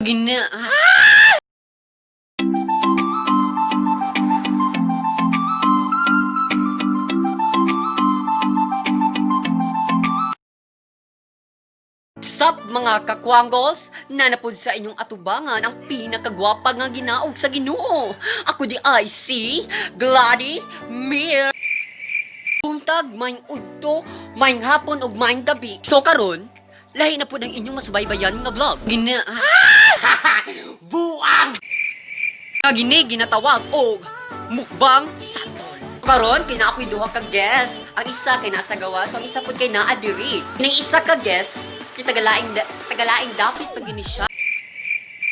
Gina. Sup mga kakwanggols, nanapod sa inyong atubangan ang pinakagwapa nga ginaog sa Ginoo. Ako di ay si Glady Mir. Buntag, maing udto, maing hapon ug maing gabi. So karon, lahi na po ng inyong masubaybayan nga vlog. Gina. Buang! Gini ginatawag og Mukbang Santol. Karon kay na ako'y duha ka guest. Ang isa kay nasa gawas, so ang isa pud kay naa diri. Ning isa ka guest, kay tagalaing dapit pag gini siya.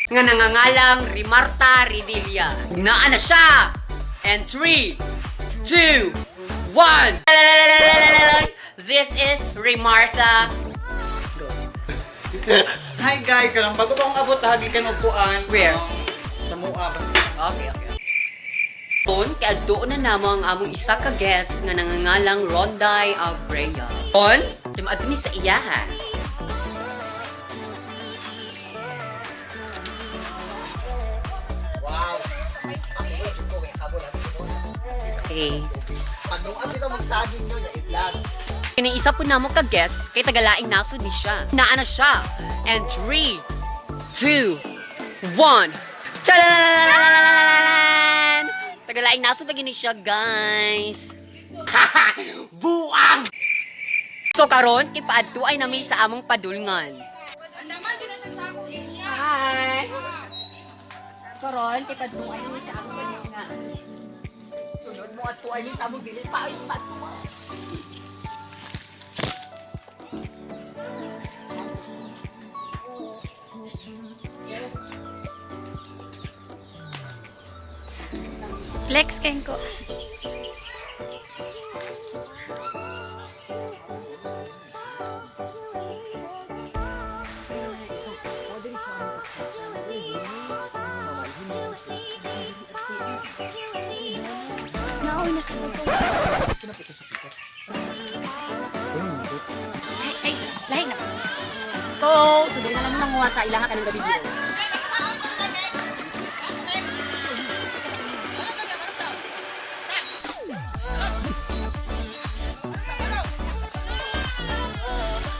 Nga nangangalang Rimarta Ridilia. Naa na siya. And 3, 2, 1. This is Rimarta. Hi guys, kanang bago pa akong abot hagi kan upuan. Where? Sa mua. Okay. Kaya doon na namo ang among isa ka guest nga nangangalang Ronday Abrea. On, timaadto ni sa iya ha. Wow. Okay. Anong abit ang magsaging nyo na i-vlog? Kini isa po namo ka guest kay tagalaing nasod ni siya. Naa na siya. And 3, 2, 1. Tadaan! Tagalaing nasod pa gini siya, guys. Buang! So karon kipaadto ay nami sa among padulngan. Hi. Karon kipaadto ay nami sa among padulngan. Sunod mo at tuwa ni sa among dili pa ay patuwa. Flex kain ko. Naoy na siya. Ay, lahi na. To, sabi na lang nang muha sa ilaha ka ng gabi dito.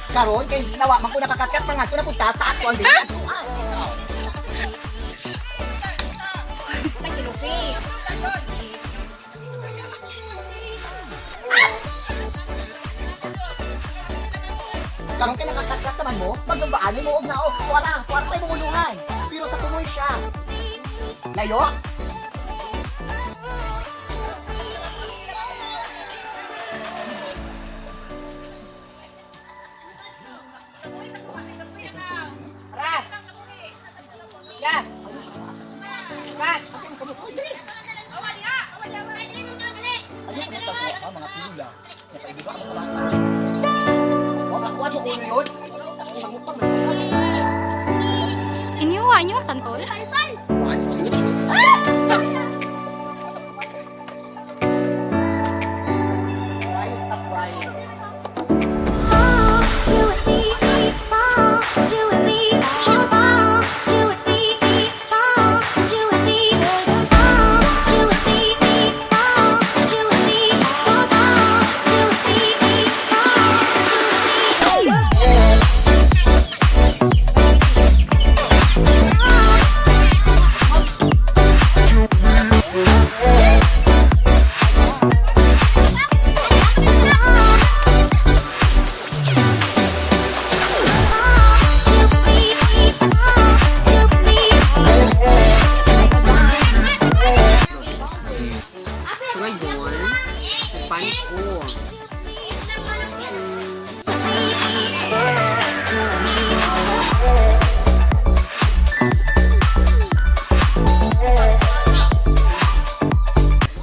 Karon kay nawa man ko nakakatkat pa nga to na punta sa ako ang dili. Ay, si Luffy. Karon kay nakakatkat naman mo, magbabaano mo og nao. Wala sa imong uluhan. Pero sa tumoy siya. Layo. Yan. Kat. Asin ko mo diri. Ano ka ta mga pila. Napaibi ba ka pala? Wala ko ato ulo yun. Magmukha mo. Inyo, Santol. 1, 2, 3. Stop crying.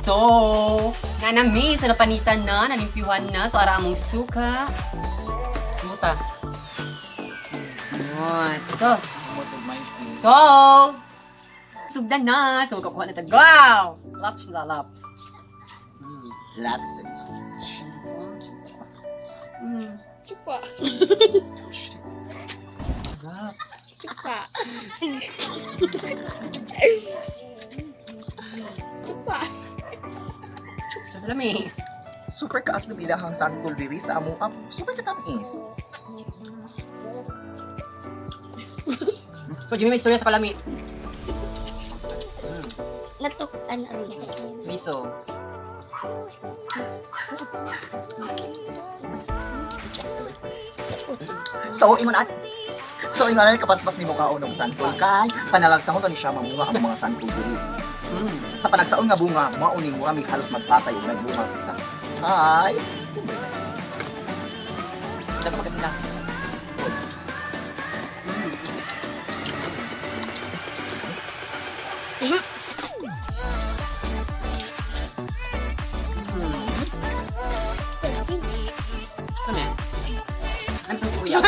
So, nanami sa napanitan na, nalimpyuhan na, so ara among suka. Muta. What? So, sugdan na. So, magkakuha na tayo. Wow! Laps na laps. Laps. Chupa. Pa. Pa. Lami. Super kaas ng ilahang santol diri sa among apo. Super katamis. So, Jimmy, may istorya sa kalami. Natok, ano, Miso. So, ingon kapaspas mi mukhaon og santol kay panalagsahon to ni siya mamunga ang mga santol diri. Sa panagsaon nga bunga, mauning mura mi halos magpatay og may bunga isa. Ay, Dapat magkasinda. Ano eh? Ano sa sibuyas?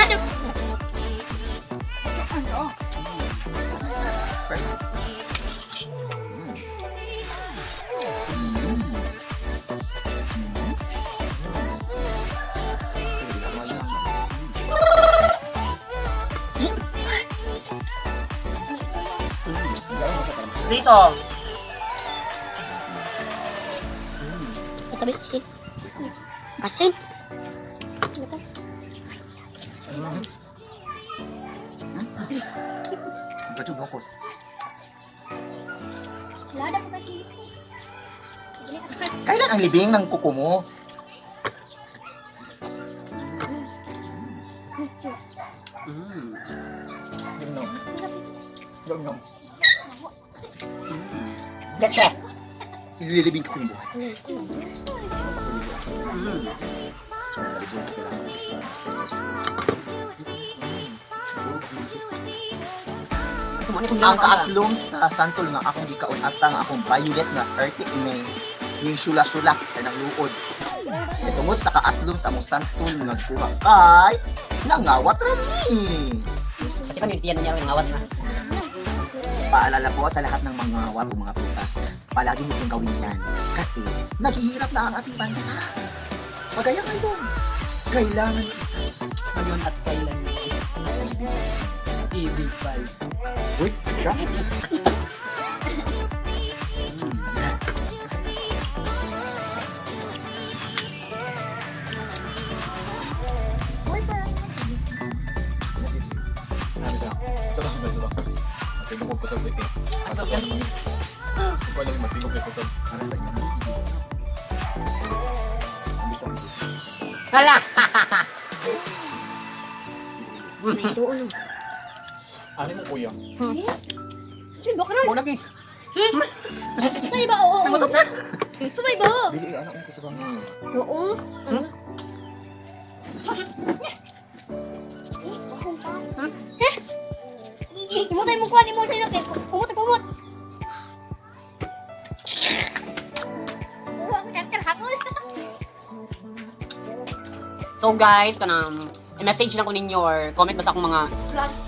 Liso. Tabi, asin. Asin? Baju bokos. Lada ko kasi. Kailan ang libing ng kuko mo? Yum-yum. Yum-yum. Leche! Ililibing ko yung buhay. Ang kaaslom sa santol nga akong gikaon hasta nga akong violet nga earthy may yung sula-sula kanang luod. Tungod sa kaaslom sa mong santol nga kuha kay nangawat ra ni. Sa kita may tiyan niya rin ngawat na. Paalala po sa lahat ng mga wapo mga prutas, palagi niyo pong gawin yan. Kasi naghihirap na ang ating bansa. Pagaya ngayon, kailangan Ngayon at kailan. TV5. Uy, siya? Para sa inyo. Hala! Suon. Ano mo kuya? Sino ba karon? Muna ki. Pabay ba? Oo. Nangutot na. Pabay ba? Bili anak ko sa bangin. Oo. Kumutay mo kuha ni mo sa'yo. Kumut, kumut. So guys, kanang i-message lang ko ninyo or comment basta akong mga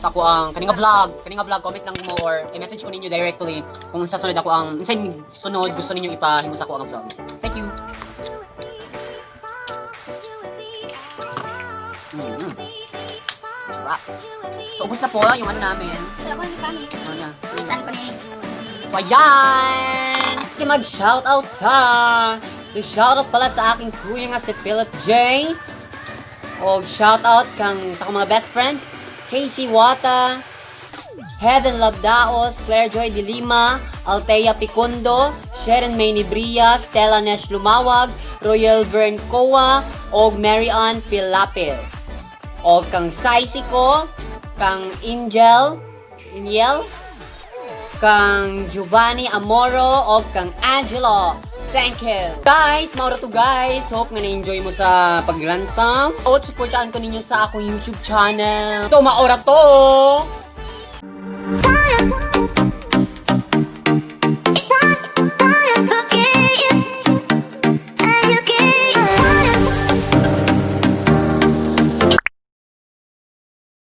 sa ako ang kaninga vlog comment lang mo or i-message ko ninyo directly kung sa sunod ako ang sa sunod gusto ninyo ipahimo sa ako ang vlog. Thank you. Sarap. So ubos na po yung ano namin. Ano niya? So ayan! Mag-shoutout ta! So shoutout pala sa aking kuya nga si Philip J. O shoutout kang sa akong mga best friends, Casey Wata, Heaven Labdaos, Claire Joy de Lima, Altea Picundo, Sharon May Nibria, Stella Nesh Lumawag, Royal Vern Coa, og Mary Ann Pilapil. O kang Saisiko, kang Angel, kang Giovanni Amoro, o kang Angelo. Thank you. Guys, maura to guys. Hope nga na-enjoy mo sa paglantam. O, supportaan ko ninyo sa akong YouTube channel. So, maura to!